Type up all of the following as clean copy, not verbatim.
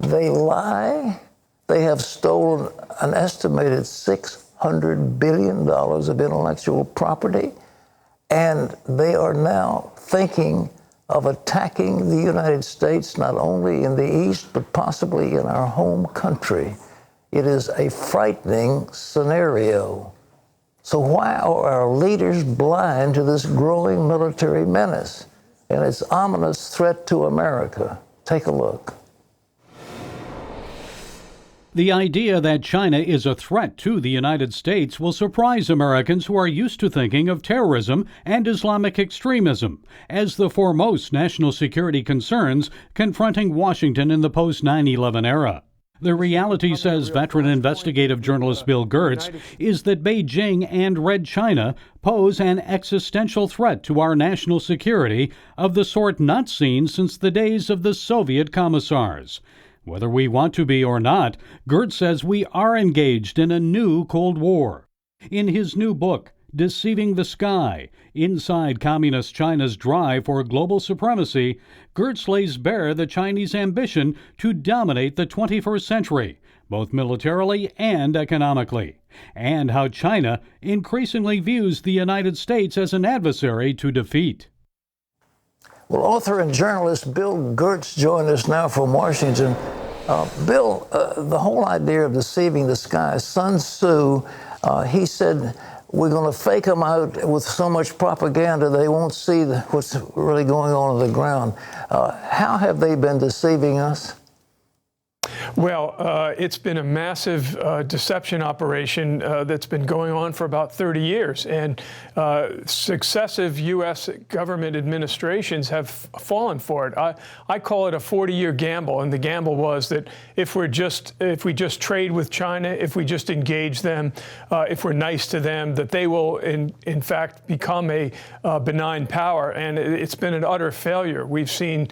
They lie. They have stolen an estimated $600 billion of intellectual property, and they are now thinking of attacking the United States, not only in the East, but possibly in our home country. It is a frightening scenario. So why are our leaders blind to this growing military menace and its ominous threat to America? Take a look. The idea that China is a threat to the United States will surprise Americans who are used to thinking of terrorism and Islamic extremism as the foremost national security concerns confronting Washington in the post-9/11 era. The reality, says veteran investigative journalist Bill Gertz, is that Beijing and Red China pose an existential threat to our national security of the sort not seen since the days of the Soviet commissars. Whether we want to be or not, Gertz says we are engaged in a new Cold War. In his new book, Deceiving the Sky, Inside Communist China's Drive for Global Supremacy, Gertz lays bare the Chinese ambition to dominate the 21st century, both militarily and economically, and how China increasingly views the United States as an adversary to defeat. Well, author and journalist Bill Gertz joined us now from Washington. Bill, the whole idea of deceiving the sky, Sun Tzu, he said, we're going to fake them out with so much propaganda they won't see what's really going on the ground. How have they been deceiving us? Well, it's been a massive deception operation that's been going on for about 30 years, and successive U.S. government administrations have fallen for it. I call it a 40-year gamble, and the gamble was that if we just trade with China, if we just engage them, if we're nice to them, that they will in fact become a benign power, and it's been an utter failure. We've seen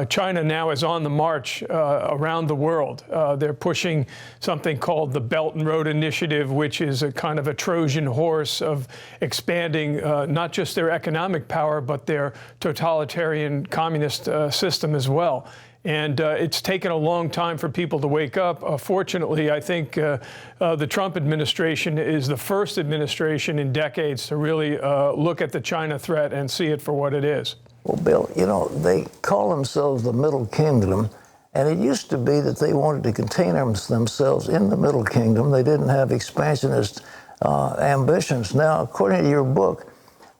China now is on the march around the world. They're pushing something called the Belton Road Initiative, which is a kind of a Trojan horse of expanding not just their economic power, but their totalitarian communist system as well. And it's taken a long time for people to wake up. Fortunately, I think the Trump administration is the first administration in decades to really look at the China threat and see it for what it is. Well, Bill, you know, they call themselves the Middle Kingdom. And it used to be that they wanted to contain themselves in the Middle Kingdom. They didn't have expansionist ambitions. Now, according to your book,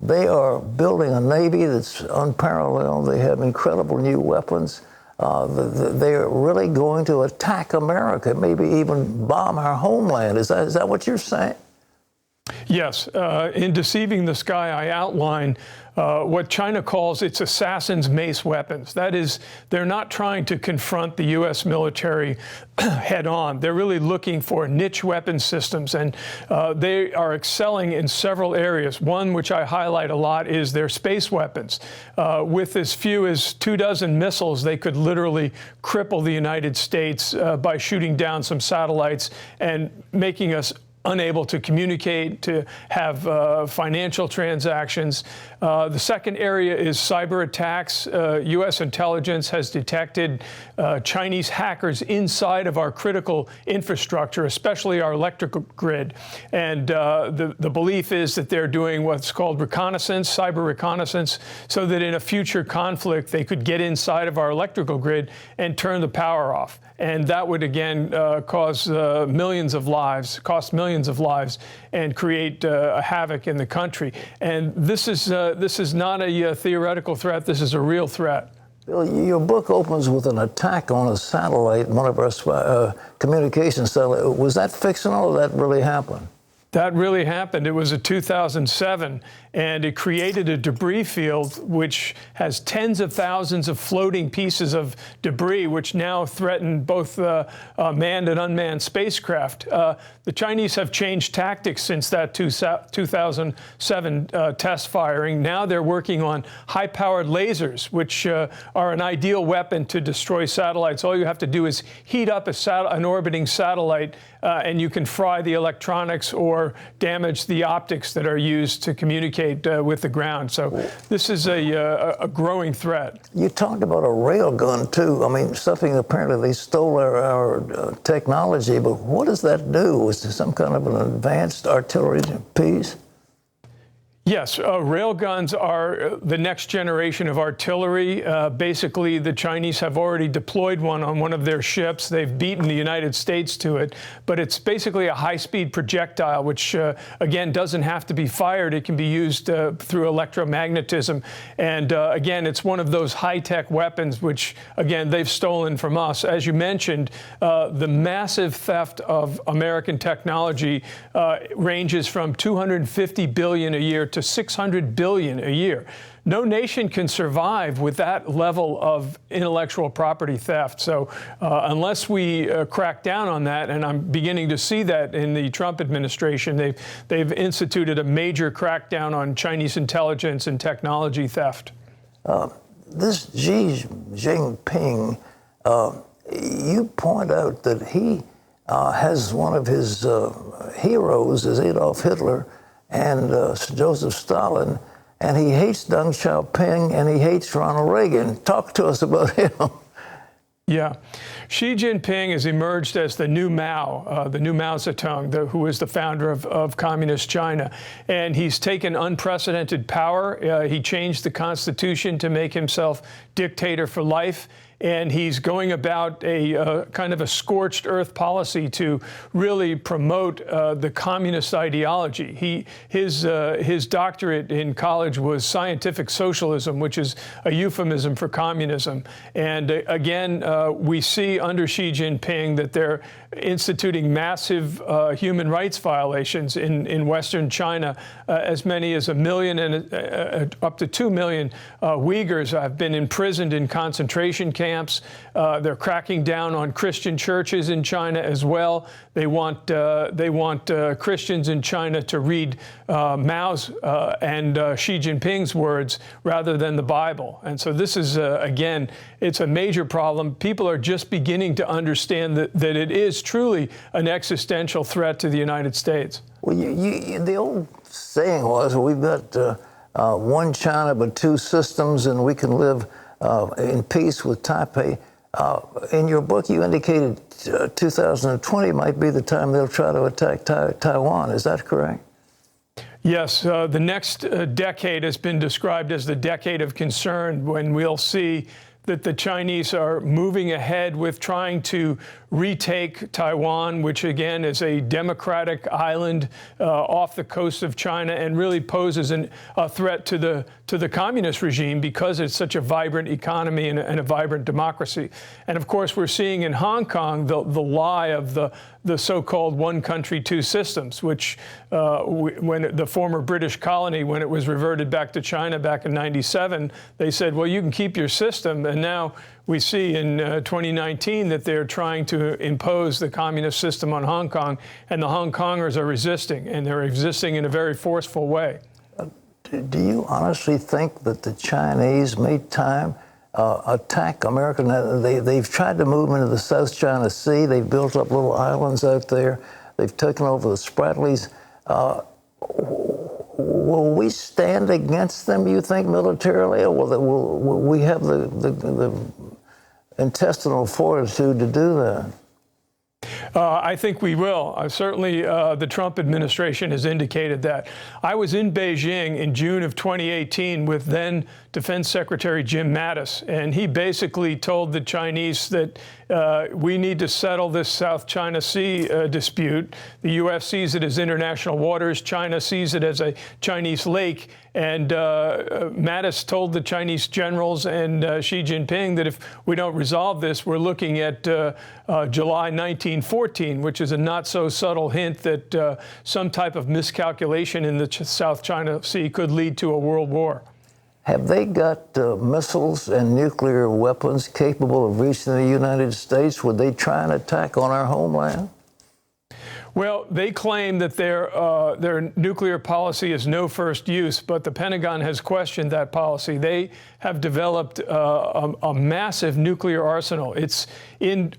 they are building a Navy that's unparalleled. They have incredible new weapons. They're really going to attack America, maybe even bomb our homeland. Is that what you're saying? Yes. In Deceiving the Sky, I outline what China calls its assassin's mace weapons. That is, they're not trying to confront the U.S. military head on. They're really looking for niche weapon systems, and they are excelling in several areas. One which I highlight a lot is their space weapons. With as few as 24 missiles, they could literally cripple the United States by shooting down some satellites and making us unable to communicate, to have financial transactions. The second area is cyber attacks. U.S. intelligence has detected Chinese hackers inside of our critical infrastructure, especially our electrical grid. And the belief is that they're doing what's called reconnaissance, cyber reconnaissance, so that in a future conflict, they could get inside of our electrical grid and turn the power off. And that would, again, cause millions of lives, cost millions of lives, and create a havoc in the country. And this is not a theoretical threat. This is a real threat. Bill, your book opens with an attack on a satellite, one of our communication satellites. Was that fictional, or that really happened? That really happened. It was in 2007, and it created a debris field which has tens of thousands of floating pieces of debris, which now threaten both manned and unmanned spacecraft. The Chinese have changed tactics since that 2007 test firing. Now they're working on high-powered lasers, which are an ideal weapon to destroy satellites. All you have to do is heat up an orbiting satellite and you can fry the electronics or damage the optics that are used to communicate with the ground. So this is a growing threat. You talked about a railgun, too. I mean, something apparently they stole our technology, but what does that do? Is there some kind of an advanced artillery piece? Yes, railguns are the next generation of artillery. Basically, the Chinese have already deployed one on one of their ships. They've beaten the United States to it, but it's basically a high-speed projectile, which, again, doesn't have to be fired. It can be used through electromagnetism. And, again, it's one of those high-tech weapons, which, again, they've stolen from us. As you mentioned, the massive theft of American technology ranges from $250 billion a year to $600 billion a year. No nation can survive with that level of intellectual property theft. So unless we crack down on that, and I'm beginning to see that in the Trump administration, they've instituted a major crackdown on Chinese intelligence and technology theft. This Xi Jinping, you point out that he has one of his heroes is Adolf Hitler and Joseph Stalin, and he hates Deng Xiaoping and he hates Ronald Reagan. Talk to us about him. Yeah. Xi Jinping has emerged as the new Mao Zedong, who is the founder of Communist China. And he's taken unprecedented power. He changed the constitution to make himself dictator for life. And he's going about a kind of a scorched earth policy to really promote the communist ideology. His doctorate in college was scientific socialism, which is a euphemism for communism. And again, we see under Xi Jinping that they're instituting massive human rights violations in Western China. As many as 1 million and up to 2 million Uyghurs have been imprisoned in concentration camps. They're cracking down on Christian churches in China as well. They want Christians in China to read Mao's and Xi Jinping's words rather than the Bible. And so this is, again, it's a major problem. People are just beginning to understand that it is truly an existential threat to the United States. Well, the old saying was, we've got one China but two systems, and we can live in peace with Taipei. In your book, you indicated 2020 might be the time they'll try to attack Taiwan. Is that correct? Yes, the next decade has been described as the decade of concern, when we'll see that the Chinese are moving ahead with trying to retake Taiwan, which again is a democratic island off the coast of China and really poses a threat to the communist regime because it's such a vibrant economy and a vibrant democracy. And of course, we're seeing in Hong Kong the lie of the so-called one country, two systems, which when the former British colony, when it was reverted back to China back in '97, they said, well, you can keep your system. And now we see in 2019 that they're trying to impose the communist system on Hong Kong, and the Hong Kongers are resisting, and they're resisting in a very forceful way. Do you honestly think that the Chinese made time attack America? They've tried to move into the South China Sea. They've built up little islands out there. They've taken over the Spratlys. Will we stand against them, you think, militarily, or will we have the intestinal fortitude to do that? I think we will. Certainly, the Trump administration has indicated that. I was in Beijing in June of 2018 with then Defense Secretary Jim Mattis, and he basically told the Chinese that we need to settle this South China Sea dispute. The U.S. sees it as international waters. China sees it as a Chinese lake. And Mattis told the Chinese generals and Xi Jinping that if we don't resolve this, we're looking at July 1914, which is a not so subtle hint that some type of miscalculation in the South China Sea could lead to a world war. Have they got missiles and nuclear weapons capable of reaching the United States? Would they try an attack on our homeland? Well, they claim that their nuclear policy is no first use, but the Pentagon has questioned that policy. They have developed a massive nuclear arsenal. It's in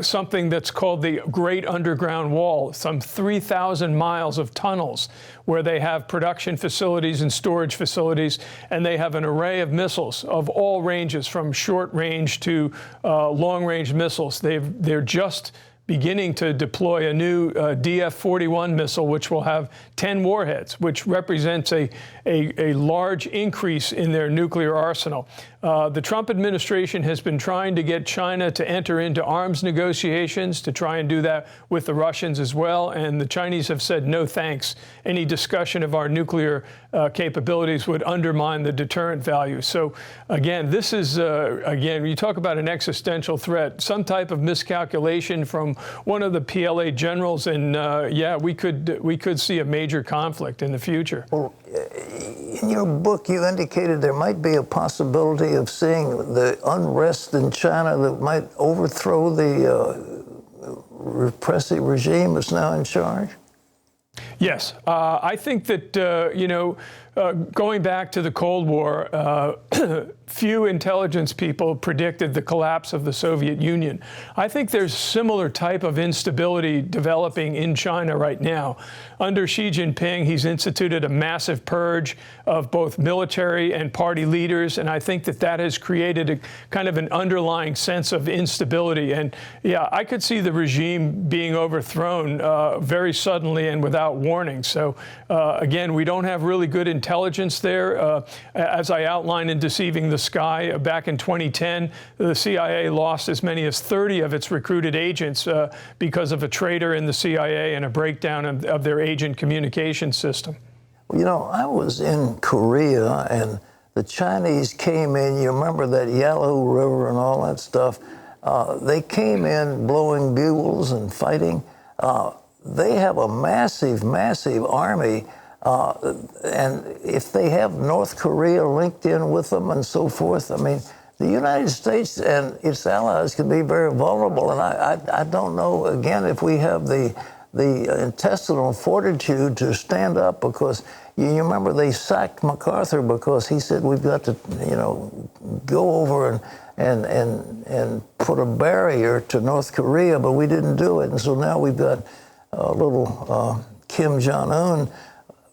something that's called the Great Underground Wall, some 3,000 miles of tunnels where they have production facilities and storage facilities, and they have an array of missiles of all ranges, from short range to long range missiles. They're just beginning to deploy a new DF-41 missile, which will have 10 warheads, which represents a large increase in their nuclear arsenal. The Trump administration has been trying to get China to enter into arms negotiations, to try and do that with the Russians as well, and the Chinese have said no thanks. Any discussion of our nuclear capabilities would undermine the deterrent value. So again, this is, again, you talk about an existential threat, some type of miscalculation from one of the PLA generals, and yeah, we could see a major conflict in the future. Well, in your book, you indicated there might be a possibility of seeing the unrest in China that might overthrow the repressive regime that's now in charge? Yes. I think that, you know, going back to the Cold War, few intelligence people predicted the collapse of the Soviet Union. I think there's similar type of instability developing in China right now. Under Xi Jinping, he's instituted a massive purge of both military and party leaders, and I think that that has created a kind of an underlying sense of instability. And yeah, I could see the regime being overthrown very suddenly and without warning. So again, we don't have really good intelligence there. As I outlined in Deceiving the Sky, back in 2010, the CIA lost as many as 30 of its recruited agents because of a traitor in the CIA and a breakdown of their agent communication system. You know, I was in Korea, and the Chinese came in. You remember that Yalu River and all that stuff? They came in blowing bugles and fighting. They have a massive, massive army. And if they have North Korea linked in with them and so forth, I mean, the United States and its allies can be very vulnerable. And I don't know, again, if we have the intestinal fortitude to stand up, because you remember they sacked MacArthur because he said we've got to, you know, go over and put a barrier to North Korea, but we didn't do it. And so now we've got little Kim Jong-un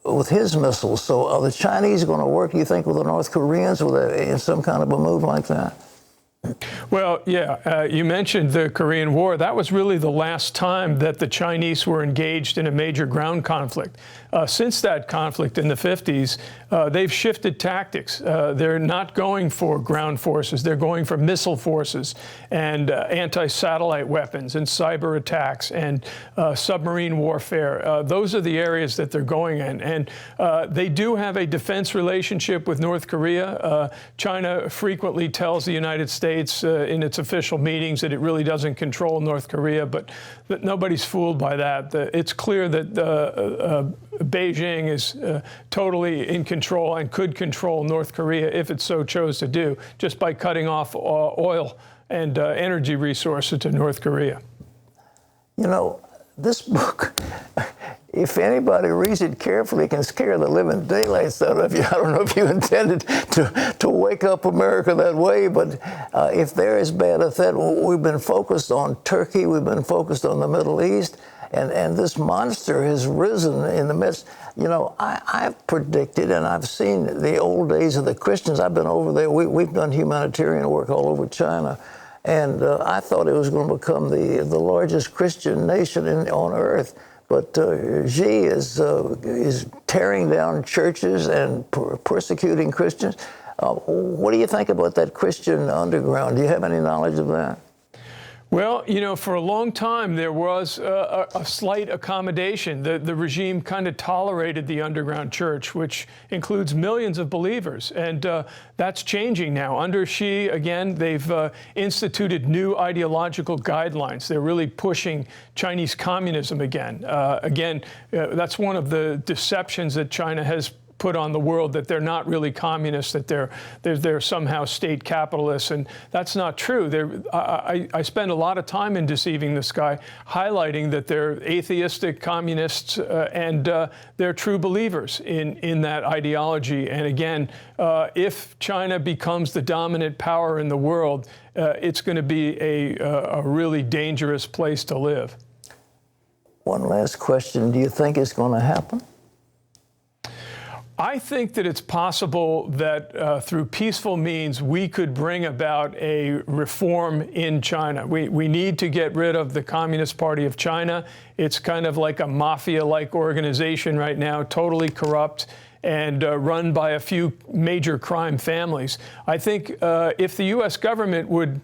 with his missiles. So are the Chinese going to work, you think, with the North Koreans in some kind of a move like that? Well, yeah, you mentioned the Korean War. That was really the last time that the Chinese were engaged in a major ground conflict. Since that conflict in the 50s, they've shifted tactics. They're not going for ground forces. They're going for missile forces and anti-satellite weapons and cyber attacks and submarine warfare. Those are the areas that they're going in. And they do have a defense relationship with North Korea. China frequently tells the United States in its official meetings that it really doesn't control North Korea, but that nobody's fooled by that. It's clear that Beijing is totally in control and could control North Korea if it so chose to do, just by cutting off oil and energy resources to North Korea. You know, this book, if anybody reads it carefully, can scare the living daylights out of you. I don't know if you intended to wake up America that way, but if there is bad a threat, we've been focused on Turkey, we've been focused on the Middle East, and this monster has risen in the midst. You know, I've predicted, and I've seen the old days of the Christians. I've been over there. We've done humanitarian work all over China. And I thought it was going to become the largest Christian nation on earth. But Xi is tearing down churches and persecuting Christians. What do you think about that Christian underground? Do you have any knowledge of that? Well, you know, for a long time, there was a slight accommodation. The regime kind of tolerated the underground church, which includes millions of believers. And that's changing now. Under Xi, again, they've instituted new ideological guidelines. They're really pushing Chinese communism again. That's one of the deceptions that China has put on the world that they're not really communists, that they're somehow state capitalists, and that's not true. I spend a lot of time in Deceiving the Sky highlighting that they're atheistic communists and they're true believers in that ideology. And again, if China becomes the dominant power in the world, it's going to be a really dangerous place to live. One last question. Do you think it's going to happen? I think that it's possible that through peaceful means we could bring about a reform in China. We need to get rid of the Communist Party of China. It's kind of like a mafia-like organization right now, totally corrupt and run by a few major crime families. I think if the U.S. government would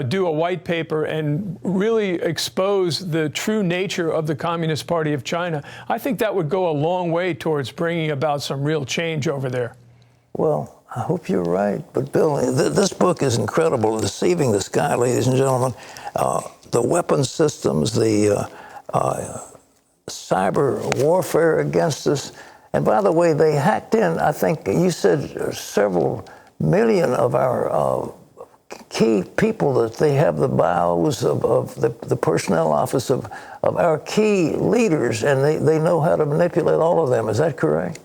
do a white paper and really expose the true nature of the Communist Party of China, I think that would go a long way towards bringing about some real change over there. Well, I hope you're right. But Bill, this book is incredible. Deceiving the Sky, ladies and gentlemen. The weapon systems, the cyber warfare against us. And by the way, they hacked in, I think you said several million of our key people, that they have the bios of the personnel office of our key leaders, and they know how to manipulate all of them. Is that correct?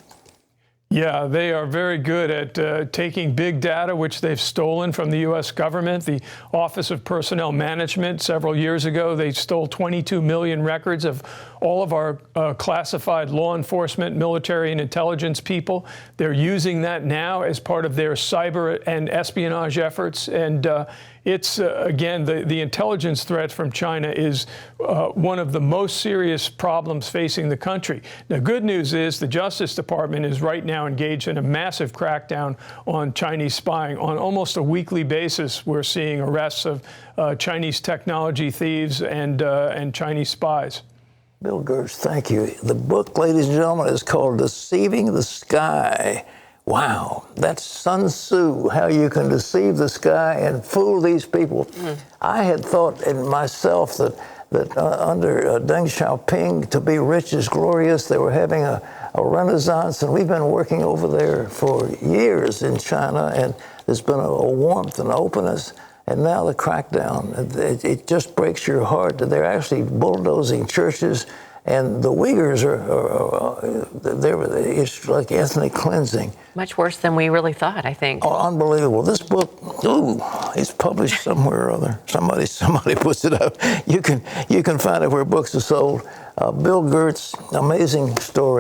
Yeah, they are very good at taking big data, which they've stolen from the U.S. government. The Office of Personnel Management, several years ago, they stole 22 million records of all of our classified law enforcement, military, and intelligence people. They're using that now as part of their cyber and espionage efforts. And it's, again, the intelligence threat from China is one of the most serious problems facing the country. The good news is the Justice Department is right now engaged in a massive crackdown on Chinese spying. On almost a weekly basis, we're seeing arrests of Chinese technology thieves and Chinese spies. Bill Gertz, thank you. The book, ladies and gentlemen, is called Deceiving the Sky. Wow, that's Sun Tzu, how you can deceive the sky and fool these people. I had thought in myself that under Deng Xiaoping, to be rich is glorious. They were having a renaissance, and we've been working over there for years in China, and there's been a warmth and openness. And now the crackdown, it just breaks your heart that they're actually bulldozing churches, and the Uyghurs it's like ethnic cleansing. Much worse than we really thought, I think. Oh, unbelievable. This book, it's published somewhere or other. Somebody puts it up. You can find it where books are sold. Bill Gertz, amazing story.